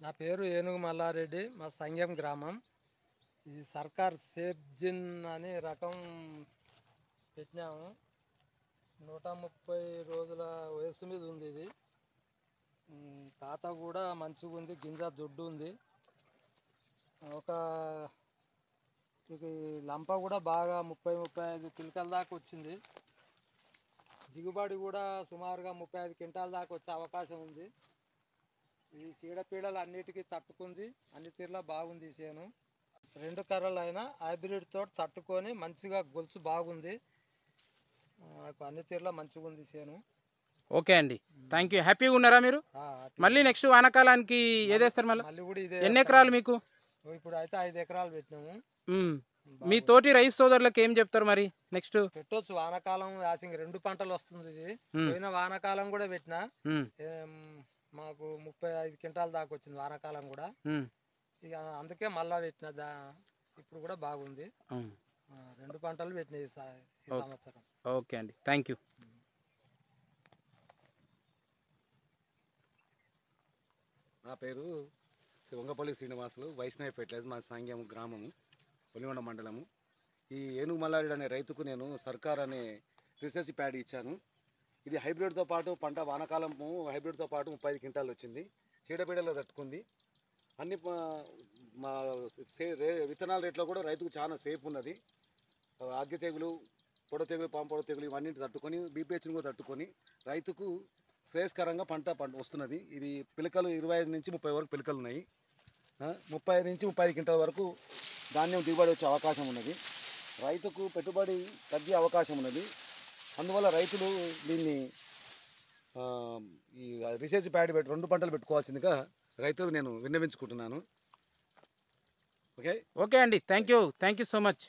నా పేరు ఏనుగు మల్లారెడ్డి, మా సంగెం గ్రామం. ఇది సర్కార్ సేఫ్ జిన్ అనే రకం పెట్టినాము. 130 రోజుల వయసు మీద ఉంది ఇది. తాత కూడా మంచిగా ఉంది, గింజ దొడ్డు ఉంది. ఒక లంప కూడా బాగా 30-35 పిలకల దాకా వచ్చింది. దిగుబడి కూడా సుమారుగా 35 క్వింటాల దాకా వచ్చే అవకాశం ఉంది. ఈ చీడపీడలు అన్నిటికీ తట్టుకుంది, అన్ని తీరులా బాగుంది చేను. 2 కర్రలు అయినా హైబ్రిడ్ తోటి తట్టుకొని మంచిగా గొలుసు బాగుంది, అన్ని తీరులా మంచిగా ఉంది చేను. ఓకే అండి, థ్యాంక్ యూ. హ్యాపీగా ఉన్నారా మీరు? మళ్ళీ నెక్స్ట్ వానాకాలానికి ఏదేస్తారు? మళ్ళీ కూడా ఇదే. ఎన్ని ఎకరాలు మీకు? ఇప్పుడు అయితే 5 ఎకరాలు పెట్టినాము. మీ తోటి రైతు సోదరులకు ఏం చెప్తారు మరి? నెక్స్ట్ పెట్టొచ్చు, వానాకాలం యాసింగ్ 2 పంటలు వస్తుంది ఇది. పోయిన వానాకాలం కూడా పెట్టినా, మాకు 35 క్వింటాల దాకా వచ్చింది వానాకాలం కూడా. ఇక అందుకే మళ్ళా పెట్టిన, ఇప్పుడు కూడా బాగుంది. 2 పంటలు పెట్టినాయి ఈ సంవత్సరం. ఓకే అండి, థ్యాంక్ యూ. నా పేరు వంగపల్లి శ్రీనివాసులు, వైష్ణవి ఫెర్టిలైజర్, మా సంగెం గ్రామము, పొలిగొండ మండలము. ఈ ఏనుగు మల్లారెడ్డి అనే రైతుకు నేను సర్కార్ అనే రీసెర్చ్ ప్యాడ్ ఇచ్చాను. ఇది హైబ్రిడ్తో పాటు పంట వానాకాలము హైబ్రిడ్తో పాటు 35 క్వింటాలు వచ్చింది. చీడపీడలు తట్టుకుంది. అన్ని మా విత్తనాల రేట్లో కూడా రైతుకు చాలా సేఫ్ ఉన్నది. అగ్గి తెగులు, పొడ తెగులు, పాంపొడ తెగులు ఇవన్నింటి తట్టుకొని, బీపీహెచ్ని కూడా తట్టుకొని రైతుకు శ్రేయస్కరంగా పంట వస్తున్నది. ఇది పిలకలు 25 నుంచి 30 వరకు పిలకలు ఉన్నాయి. 30 నుంచి 35 క్వింటాల వరకు ధాన్యం దిగుబడి వచ్చే అవకాశం ఉన్నది. రైతుకు పెట్టుబడి తగ్గే అవకాశం ఉన్నది. అందువల్ల రైతులు దీన్ని ఈ రీసెర్చ్ ప్యాడ్ పెట్టి 2 పంటలు పెట్టుకోవాల్సిందిగా రైతులకు నేను విన్నవించుకుంటున్నాను. ఓకే అండి, థ్యాంక్ యూ సో మచ్.